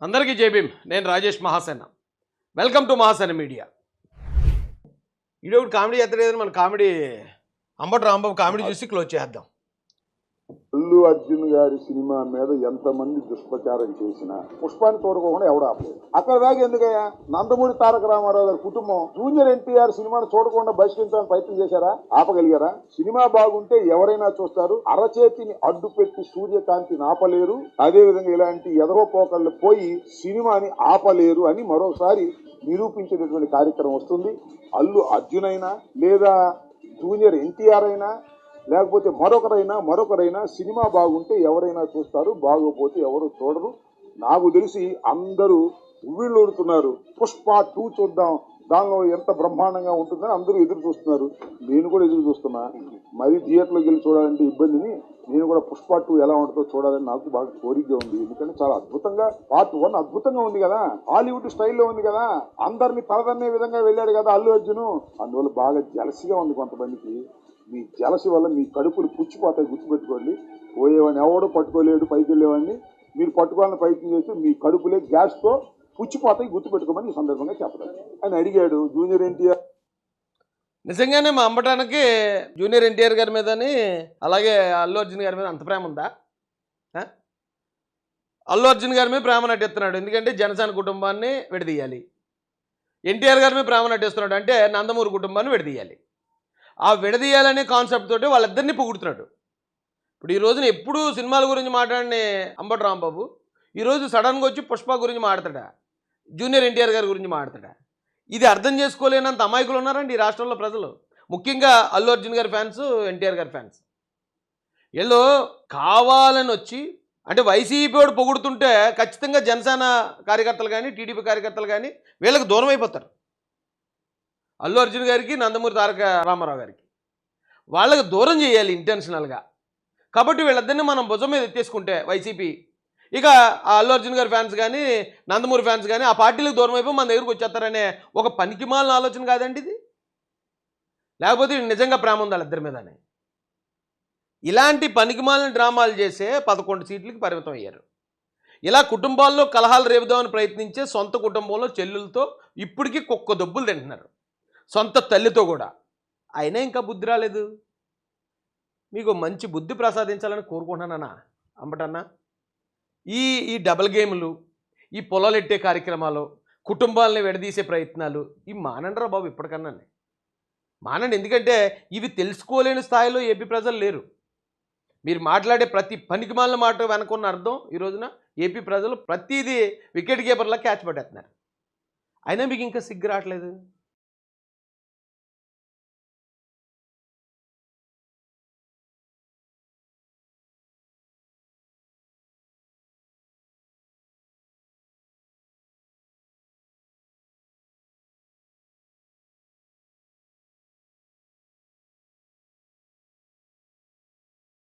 అందరికీ జై భీమ్. నేను Rajesh Mahasena. Welcome to Mahasena media. ఈడొకటి కామెడీ ఎత్తలేదని మన కామెడీ అంబటి రాంబాబు కామెడీ చూసి క్లోజ్ చేద్దాం. అల్లు అర్జున్ గారి సినిమా మీద ఎంతమంది దుష్ప్రచారం చేసినా పుష్పాన్ని చూడకుండా ఎవడు ఆపలేదు. అక్కడ దాకా ఎందుకయ్యా? నందమూరి తారక రామారావు గారి కుటుంబం జూనియర్ ఎన్టీఆర్ సినిమాను చూడకుండా బహిష్కరించాలని ప్రయత్నం చేశారా? ఆపగలిగారా? సినిమా బాగుంటే ఎవరైనా చూస్తారు. అరచేతిని అడ్డు పెట్టి సూర్యకాంతిని ఆపలేరు. అదే విధంగా ఇలాంటి ఎదరోపోకళ్ళు పోయి సినిమాని ఆపలేరు అని మరోసారి నిరూపించేటటువంటి కార్యక్రమం వస్తుంది. అల్లు అర్జున్ అయినా లేదా జూనియర్ ఎన్టీఆర్ అయినా లేకపోతే మరొకరైనా సినిమా బాగుంటే ఎవరైనా చూస్తారు, బాగోపోతే ఎవరు చూడరు. నాకు తెలిసి అందరూ ఉవ్విళ్ళూరుతున్నారు. పుష్ప 2 చూద్దాం, దానిలో ఎంత బ్రహ్మాండంగా ఉంటుందని అందరూ ఎదురు చూస్తున్నారు. నేను కూడా ఎదురు చూస్తున్నా. మరి థియేటర్లోకి వెళ్ళి చూడాలంటే ఇబ్బందిని నేను కూడా పుష్ప 2 ఎలా ఉంటుందో చూడాలని నాకు బాగా కోరికగా ఉంది. ఎందుకంటే చాలా అద్భుతంగా పార్ట్ 1 అద్భుతంగా ఉంది కదా, హాలీవుడ్ స్టైల్లో ఉంది కదా, అందరినీ తలదన్నే విధంగా వెళ్ళాడు కదా అల్లు అర్జున్. అందువల్ల బాగా జలసిగా ఉంది కొంతమందికి. మీ జలసి వల్ల మీ కడుపులు పుచ్చిపోతాయి, గుర్తుపెట్టుకోండి. పోయేవాడిని ఎవడో పట్టుకోలేడు, పైకి వెళ్ళేవాడిని మీరు పట్టుకోవాలని ప్రయత్నం చేస్తే మీ కడుపులే గ్యాస్తో పుచ్చిపోతాయి, గుర్తుపెట్టుకోమని ఈ సందర్భంగా చెప్పలేదు అని అడిగాడు జూనియర్ ఎన్టీఆర్. నిజంగానే మా అంబటానికి జూనియర్ ఎన్టీఆర్ గారి మీదని అలాగే అల్లు అర్జున్ గారి మీద అంత ప్రేమ ఉందా? అల్లు అర్జున్ గారి మీద ప్రేమ నటిస్తున్నాడు ఎందుకంటే జనసేన కుటుంబాన్ని విడదీయాలి. ఎన్టీఆర్ గారి మీద ప్రేమ నటిస్తున్నాడు అంటే నందమూరి కుటుంబాన్ని విడదీయాలి. ఆ విడదీయాలనే కాన్సెప్ట్ తోటి వాళ్ళిద్దరిని పొగుడుతున్నాడు. ఇప్పుడు ఈ రోజున ఎప్పుడూ సినిమాల గురించి మాట్లాడిన అంబటి రాంబాబు ఈరోజు సడన్గా వచ్చి పుష్ప గురించి మాట్లాడతాడా, జూనియర్ ఎన్టీఆర్ గారి గురించి మాట్లాడతాడా? ఇది అర్థం చేసుకోలేనంత అమాయకులు ఉన్నారండి ఈ రాష్ట్రంలో ప్రజలు, ముఖ్యంగా అల్లు అర్జున్ గారి ఫ్యాన్స్, ఎన్టీఆర్ గారి ఫ్యాన్స్. వీళ్ళు కావాలని వచ్చి అంటే వైసీపీ వాడు పొగుడుతుంటే ఖచ్చితంగా జనసేన కార్యకర్తలు కానీ టీడీపీ కార్యకర్తలు కానీ వీళ్ళకి దూరం అయిపోతారు. అల్లు అర్జున్ గారికి, నందమూరి తారక రామారావు గారికి వాళ్ళకి దూరం చేయాలి ఇంటెన్షనల్గా. కాబట్టి వీళ్ళిద్దరిని మనం భుజం మీద ఎత్తేసుకుంటే వైసీపీ ఇక ఆ అల్లు అర్జున్ గారి ఫ్యాన్స్ కానీ నందమూరి ఫ్యాన్స్ కానీ ఆ పార్టీలకు దూరం అయిపోయి మన దగ్గరకు వచ్చేస్తారనే ఒక పనికిమాలిన ఆలోచన కాదండి ఇది. లేకపోతే నిజంగా ప్రేమ ఉంది వాళ్ళిద్దరి మీదనే. ఇలాంటి పనికిమాలిన డ్రామాలు చేసే 11 సీట్లకి పరిమితం అయ్యారు. ఇలా కుటుంబాల్లో కలహాలు రేపుదామని ప్రయత్నించే సొంత కుటుంబంలో చెల్లెలతో ఇప్పటికీ కుక్క దొబ్బులు తింటున్నారు, సొంత తల్లితో కూడా. అయినా ఇంకా బుద్ధి రాలేదు. మీకు మంచి బుద్ధి ప్రసాదించాలని కోరుకుంటున్నానా అంబటన్నా? ఈ డబల్ గేములు, ఈ పొలాలెట్టే కార్యక్రమాలు, కుటుంబాలని విడదీసే ప్రయత్నాలు ఈ మానండ్రా బాబు. ఇప్పటికన్నా మానండి. ఎందుకంటే ఇవి తెలుసుకోలేని స్థాయిలో ఏపీ ప్రజలు లేరు. మీరు మాట్లాడే ప్రతి పనికిమాలిన మాట వెనకున్న అర్థం ఈ రోజున ఏపీ ప్రజలు ప్రతిదీ వికెట్ కీపర్లా క్యాచ్ పట్టేస్తున్నారు. అయినా మీకు ఇంకా సిగ్గు రావట్లేదు.